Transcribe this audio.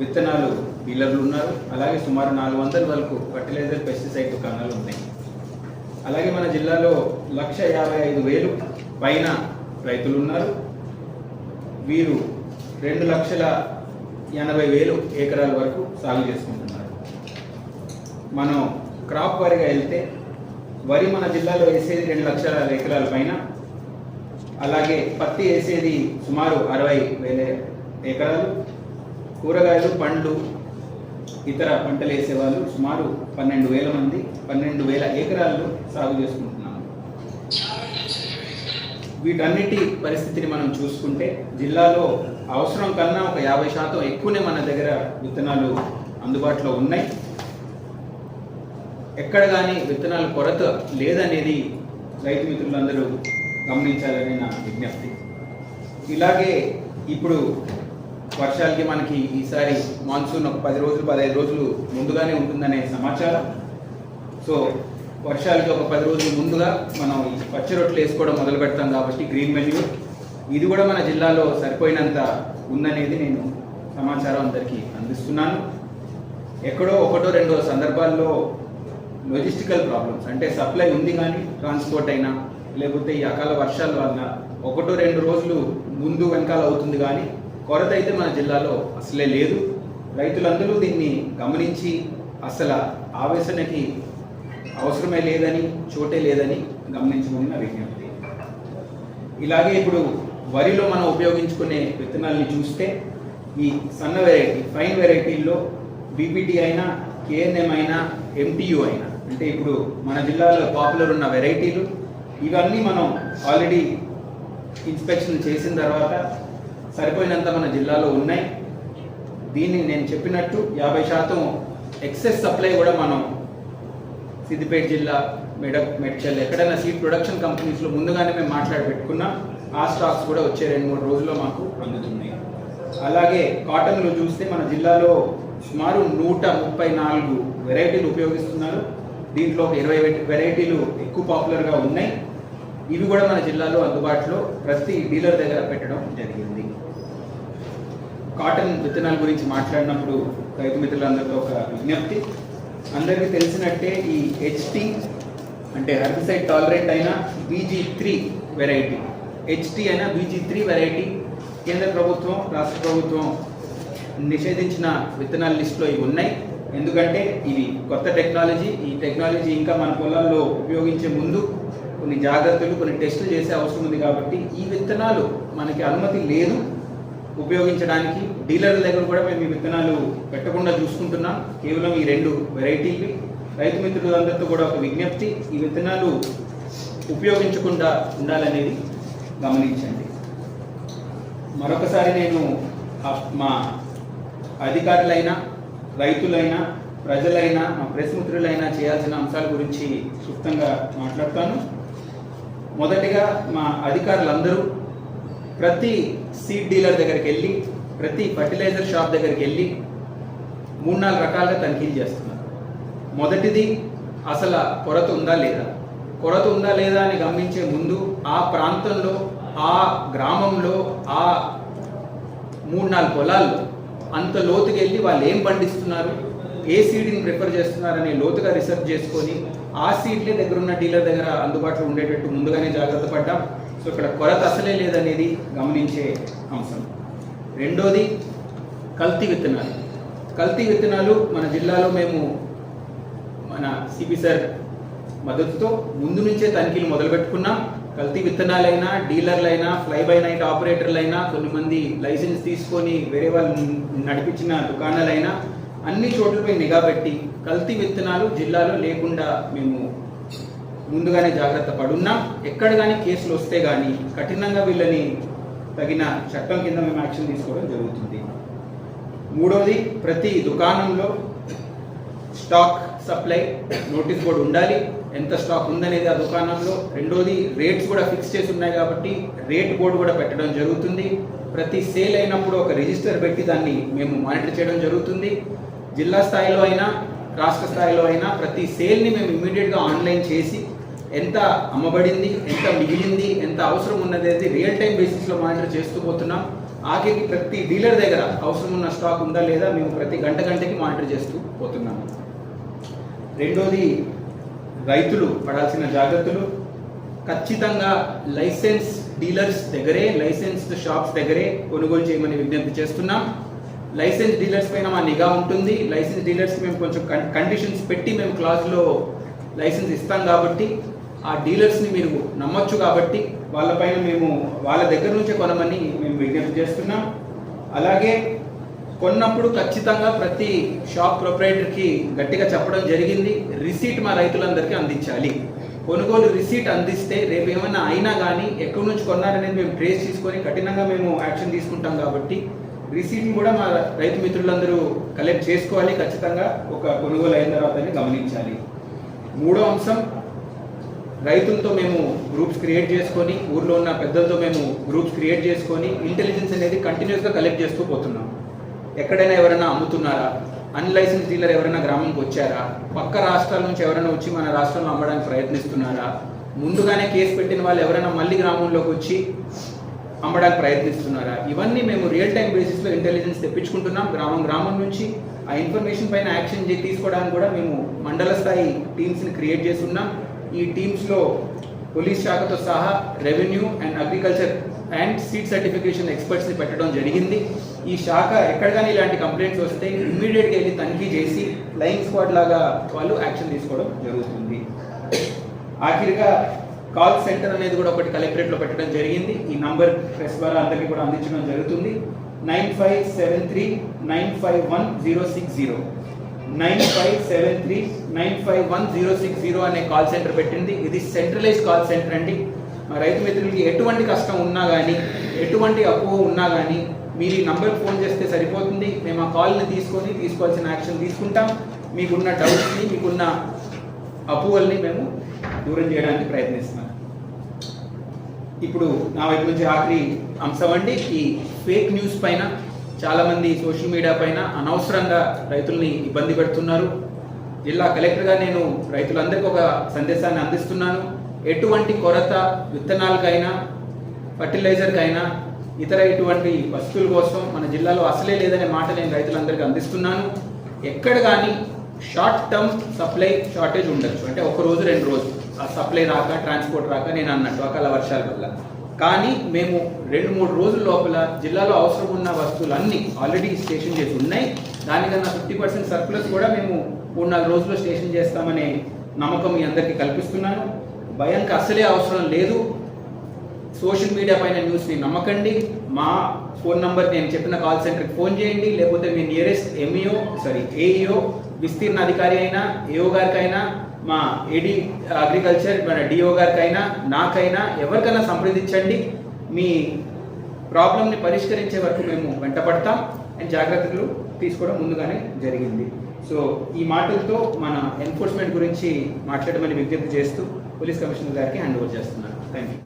విత్తనాలు డీలర్లు ఉన్నారు. అలాగే సుమారు 400 వరకు ఫర్టిలైజర్ పెస్టిసైడ్ దుకాణాలు ఉన్నాయి. అలాగే మన జిల్లాలో 1,55,000 పైన రైతులు ఉన్నారు. వీరు 2,80,000 ఎకరాల వరకు సాగు చేసుకుంటున్నారు. మనం క్రాప్ వారీగా వెళ్తే వరి మన జిల్లాలో వేసేది 2 లక్షల ఎకరాల పైన, అలాగే పత్తి వేసేది సుమారు 60,000 ఎకరాలు, కూరగాయలు పండ్లు ఇతర పంటలు వేసేవాళ్ళు సుమారు 12,000 మంది 12,000 ఎకరాల్లో సాగు చేసుకుంటున్నాము. వీటన్నిటి పరిస్థితిని మనం చూసుకుంటే జిల్లాలో అవసరం కన్నా ఒక 50% ఎక్కువనే మన దగ్గర విత్తనాలు అందుబాటులో ఉన్నాయి. ఎక్కడ కానీ విత్తనాల కొరత లేదనేది రైతు మిత్రులందరూ గమనించాలని నా విజ్ఞప్తి. ఇలాగే ఇప్పుడు వర్షాలకి మనకి ఈసారి మాన్సూన్ ఒక 10 రోజులు 15 రోజులు ముందుగానే ఉంటుందనే సమాచారం. సో వర్షాలకి ఒక 10 రోజులు ముందుగా మనం ఈ పచ్చి రొట్టెలు వేసుకోవడం మొదలు పెడతాం కాబట్టి గ్రీన్ మెన్యూ ఇది కూడా మన జిల్లాలో సరిపోయినంత ఉందనేది నేను సమాచారం అందరికీ అందిస్తున్నాను. ఎక్కడో ఒకటో రెండో సందర్భాల్లో లాజిస్టికల్ ప్రాబ్లమ్స్ అంటే సప్లై ఉంది కానీ ట్రాన్స్పోర్ట్ అయినా లేకపోతే ఈ అకాల వర్షాల వల్ల 1-2 రోజులు ముందు వెనకాల అవుతుంది, కానీ కొరత అయితే మన జిల్లాలో అసలే లేదు. రైతులందరూ దీన్ని గమనించి అసలు ఆవేశనకి అవసరమే లేదని, చోటే లేదని గమనించమని నా విజ్ఞప్తి. ఇలాగే ఇప్పుడు వరిలో మనం ఉపయోగించుకునే విత్తనాలని చూస్తే ఈ సన్న వెరైటీ ఫైన్ వెరైటీల్లో బీపీటీ అయినా కేఎన్ఎం అయినా ఎంటీయూ అయినా అంటే ఇప్పుడు మన జిల్లాలో పాపులర్ ఉన్న వెరైటీలు ఇవన్నీ మనం ఆల్రెడీ ఇన్స్పెక్షన్ చేసిన తర్వాత సరిపోయినంత మన జిల్లాలో ఉన్నాయి. దీన్ని నేను చెప్పినట్టు 50% ఎక్సెస్ సప్లై కూడా మనం సిద్దిపేట జిల్లా మెడ్చల్ ఎక్కడైనా సీడ్ ప్రొడక్షన్ కంపెనీస్లో ముందుగానే మేము మాట్లాడి పెట్టుకున్నాం. ఆ స్టాక్స్ కూడా వచ్చే 2-3 రోజుల్లో మాకు అందుతున్నాయి. అలాగే కాటన్లో చూస్తే మన జిల్లాలో సుమారు 134 వెరైటీలు ఉపయోగిస్తున్నారు. దీంట్లో ఒక 20 వెరైటీలు ఎక్కువ పాపులర్గా ఉన్నాయి. ఇవి కూడా మన జిల్లాలో అందుబాటులో ప్రతి డీలర్ దగ్గర పెట్టడం జరిగింది. కాటన్ విత్తనాల గురించి మాట్లాడినప్పుడు రైతు మిత్రులందరితో ఒక విజ్ఞప్తి. అందరికీ తెలిసినట్టే ఈ హెచ్టీ అంటే హెర్బిసైడ్ టాలరెంట్ అయిన BG3 వెరైటీ, హెచ్టీ అయినా BG3 వెరైటీ కేంద్ర ప్రభుత్వం రాష్ట్ర ప్రభుత్వం నిషేధించిన విత్తనాల లిస్టులో ఇవి ఉన్నాయి. ఎందుకంటే ఇవి కొత్త టెక్నాలజీ. ఈ టెక్నాలజీ ఇంకా మన పొలాల్లో ఉపయోగించే ముందు కొన్ని జాగ్రత్తలు కొన్ని టెస్టులు చేసే అవసరం ఉంది. కాబట్టి ఈ విత్తనాలు మనకి అనుమతి లేదు ఉపయోగించడానికి. డీలర్ల దగ్గర కూడా మేము ఈ విత్తనాలు పెట్టకుండా చూసుకుంటున్నాం. కేవలం ఈ 2 వెరైటీలు. రైతు మిత్రులందరితో కూడా ఒక విజ్ఞప్తి, ఈ విత్తనాలు ఉపయోగించకుండా ఉండాలనేది గమనించండి. మరొకసారి నేను మా అధికారులైనా రైతులైనా ప్రజలైనా మా ప్రెస్ మిత్రులైనా చేయాల్సిన అంశాల గురించి క్లుప్తంగా మాట్లాడతాను. మొదటిగా మా అధికారులందరూ ప్రతి సీడ్ డీలర్ దగ్గరికి వెళ్ళి ప్రతి ఫర్టిలైజర్ షాప్ దగ్గరికి వెళ్ళి 3-4 రకాలుగా తనిఖీలు చేస్తున్నారు. మొదటిది అసలు కొరత ఉందా లేదా, కొరత ఉందా లేదా అని గమనించే ముందు ఆ ప్రాంతంలో ఆ గ్రామంలో ఆ 3-4 పొలాల్లో అంత లోతుకి వెళ్ళి వాళ్ళు ఏం పండిస్తున్నారు, ఏ సీడ్ని ప్రిఫర్ చేస్తున్నారనే లోతుగా రీసెర్చ్ చేసుకొని ఆ సీడ్లే దగ్గర ఉన్న డీలర్ దగ్గర అందుబాటులో ఉండేటట్టు ముందుగానే జాగ్రత్త పడ్డాం. సో ఇక్కడ కొరత అసలే లేదనేది గమనించే అంశం. రెండోది కల్తీ విత్తనాలు. కల్తీ విత్తనాలు మన జిల్లాలో మేము మన సిపి సార్ మద్దతుతో ముందు నుంచే తనిఖీలు మొదలుపెట్టుకున్నాం. కల్తీ విత్తనాలైనా డీలర్లైనా ఫ్లై బై నైట్ ఆపరేటర్లైనా కొంతమంది లైసెన్స్ తీసుకొని వేరే వాళ్ళు నడిపించిన దుకాణాలైనా అన్ని చోట్లపై నిఘా పెట్టి కల్తీ విత్తనాలు జిల్లాలో లేకుండా మేము ముందుగానే జాగ్రత్త పడున్నాం. ఎక్కడ కానీ కేసులు వస్తే కానీ కఠినంగా వీళ్ళని తగిన చట్టం కింద మేము యాక్షన్ తీసుకోవడం జరుగుతుంది. మూడవది ప్రతి దుకాణంలో స్టాక్ సప్లై నోటీస్ బోర్డు ఉండాలి, ఎంత స్టాక్ ఉందనేది ఆ దుకాణంలో. రెండోది రేట్స్ కూడా ఫిక్స్ చేసి ఉన్నాయి కాబట్టి రేట్ బోర్డు కూడా పెట్టడం జరుగుతుంది. ప్రతి సేల్ అయినప్పుడు ఒక రిజిస్టర్ పెట్టి దాన్ని మేము మానిటర్ చేయడం జరుగుతుంది. జిల్లా స్థాయిలో అయినా రాష్ట్ర స్థాయిలో అయినా ప్రతి సేల్ని మేము ఇమ్మీడియట్గా ఆన్లైన్ చేసి ఎంత అమ్మబడింది, ఎంత మిగిలింది, ఎంత అవసరం ఉన్నది రియల్ టైం బేసిస్లో మానిటర్ చేస్తూ పోతున్నాం. ఆఖరికి ప్రతి డీలర్ దగ్గర అవసరం ఉన్న స్టాక్ ఉందా లేదా మేము ప్రతి గంటకి మానిటర్ చేస్తూ పోతున్నాము. రెండోది, రైతులు పడాల్సిన జాగ్రత్తలు. ఖచ్చితంగా లైసెన్స్ డీలర్స్ దగ్గరే, లైసెన్స్డ్ షాప్స్ దగ్గరే కొనుగోలు చేయమని విజ్ఞప్తి చేస్తున్నాం. లైసెన్స్ డీలర్స్ పైన మా నిఘా ఉంటుంది. లైసెన్స్ డీలర్స్కి మేము కొంచెం కండిషన్స్ పెట్టి మేము క్లాజ్లో లైసెన్స్ ఇస్తాం కాబట్టి ఆ డీలర్స్ని మీరు నమ్మొచ్చు కాబట్టి వాళ్ళపైన మేము వాళ్ళ దగ్గర నుంచే కొనమని మేము విజ్ఞప్తి చేస్తున్నాం. అలాగే కొన్నప్పుడు ఖచ్చితంగా ప్రతి షాప్ ప్రొపరైటర్కి గట్టిగా చెప్పడం జరిగింది, రిసీట్ మా రైతులందరికీ అందించాలి. కొనుగోలు రిసీట్ అందిస్తే రేపు ఏమైనా అయినా కానీ ఎక్కడి నుంచి కొన్నారనేది మేము ట్రేస్ తీసుకొని కఠినంగా మేము యాక్షన్ తీసుకుంటాం కాబట్టి రిసీట్ని కూడా మా రైతు మిత్రులందరూ కలెక్ట్ చేసుకోవాలి. ఖచ్చితంగా ఒక కొనుగోలు అయిన తర్వాతనే గమనించాలి. మూడో అంశం, రైతులతో మేము గ్రూప్స్ క్రియేట్ చేసుకొని, ఊర్లో ఉన్న పెద్దలతో మేము గ్రూప్స్ క్రియేట్ చేసుకొని ఇంటెలిజెన్స్ అనేది కంటిన్యూస్గా కలెక్ట్ చేస్తూ పోతున్నాం. ఎక్కడైనా ఎవరైనా అమ్ముతున్నారా, అన్లైసెన్స్ డీలర్ ఎవరైనా గ్రామంకి వచ్చారా, పక్క రాష్ట్రాల నుంచి ఎవరైనా వచ్చి మన రాష్ట్రంలో అమ్మడానికి ప్రయత్నిస్తున్నారా, ముందుగానే కేసు పెట్టిన వాళ్ళు ఎవరైనా మళ్ళీ గ్రామంలోకి వచ్చి అమ్మడానికి ప్రయత్నిస్తున్నారా, ఇవన్నీ మేము రియల్ టైం బేసిస్లో ఇంటెలిజెన్స్ తెప్పించుకుంటున్నాం. గ్రామం నుంచి ఆ ఇన్ఫర్మేషన్ పైన యాక్షన్ తీసుకోవడానికి కూడా మేము మండల స్థాయి టీమ్స్ని క్రియేట్ చేసి ఉన్నాం. ఈ టీమ్స్లో పోలీస్ శాఖతో సహా revenue and agriculture and seed certification ఎక్స్పర్ట్స్ని పెట్టడం జరిగింది. ఈ శాఖ ఎక్కడ కానీ ఇలాంటి కంప్లైంట్స్ వస్తే ఇమ్మీడియట్గా వెళ్ళి తనిఖీ చేసి ఫ్లయింగ్ స్క్వాడ్ లాగా వాళ్ళు యాక్షన్ తీసుకోవడం జరుగుతుంది. ఆఖరిగా కాల్ సెంటర్ అనేది కూడా ఒకటి కలెక్టరేట్లో పెట్టడం జరిగింది. ఈ నంబర్ ప్రెస్ ద్వారా అందరికీ కూడా అందించడం జరుగుతుంది. 9573951060 9573951060 అనే కాల్ సెంటర్ పెట్టింది. ఇది సెంట్రలైజ్ కాల్ సెంటర్ అండి. మా రైతు మిత్రులకి ఎటువంటి కష్టం ఉన్నా కానీ, ఎటువంటి అపోహ ఉన్నా కానీ మీరు ఈ నంబర్కి ఫోన్ చేస్తే సరిపోతుంది. మేము ఆ కాల్ని తీసుకొని తీసుకోవాల్సిన యాక్షన్ తీసుకుంటాం. మీకున్న డౌట్స్ని, మీకున్న అపోహల్ని మేము దూరం చేయడానికి ప్రయత్నిస్తున్నాం. ఇప్పుడు నా వైపు నుంచి ఆఖరి అంశం అండి, ఈ ఫేక్ న్యూస్ పైన చాలామంది సోషల్ మీడియా పైన అనవసరంగా రైతుల్ని ఇబ్బంది పెడుతున్నారు. జిల్లా కలెక్టర్గా నేను రైతులందరికీ ఒక సందేశాన్ని అందిస్తున్నాను. ఎటువంటి కొరత విత్తనాలకైనా, ఫర్టిలైజర్కైనా, ఇతర ఇటువంటి వస్తువుల కోసం మన జిల్లాలో అసలే లేదనే మాట నేను రైతులందరికీ అందిస్తున్నాను. ఎక్కడ కానీ షార్ట్ టర్మ్ సప్లై షార్టేజ్ ఉండొచ్చు, అంటే ఒక రోజు 2 రోజులు ఆ సప్లై రాక, ట్రాన్స్పోర్ట్ రాక, నేను అన్నట్టు అకాల వర్షాల వల్ల. కానీ మేము 2-3 రోజుల లోపల జిల్లాలో అవసరం ఉన్న వస్తువులన్నీ ఆల్రెడీ స్టేషన్ చేసి ఉన్నాయి. దానికన్నా 50% సర్ప్లస్ కూడా మేము 3-4 రోజుల్లో స్టేషన్ చేస్తామనే నమ్మకం మీ అందరికీ కల్పిస్తున్నాను. భయంకి అసలే అవసరం లేదు. సోషల్ మీడియా పైన న్యూస్ని నమ్మకండి. మా ఫోన్ నంబర్ నేను చెప్పిన కాల్ సెంటర్కి ఫోన్ చేయండి, లేకపోతే మీ నియరెస్ట్ ఏఈఓ, విస్తీర్ణ అధికారి అయినా, ఏఓ గారికైనా, మా ఏడీ అగ్రికల్చర్ మన డిఓ గారికైనా, నాకైనా, ఎవరికైనా సంప్రదించండి. మీ ప్రాబ్లమ్ని పరిష్కరించే వరకు మేము వెంటపడతాం అండ్ జాగ్రత్తలు తీసుకోవడం ముందుగానే జరిగింది. సో ఈ మాటలతో మన ఎన్ఫోర్స్మెంట్ గురించి మాట్లాడమని విజ్ఞప్తి చేస్తూ పోలీస్ కమిషనర్ గారికి హ్యాండ్ ఓవర్ చేస్తున్నాను. Thank you.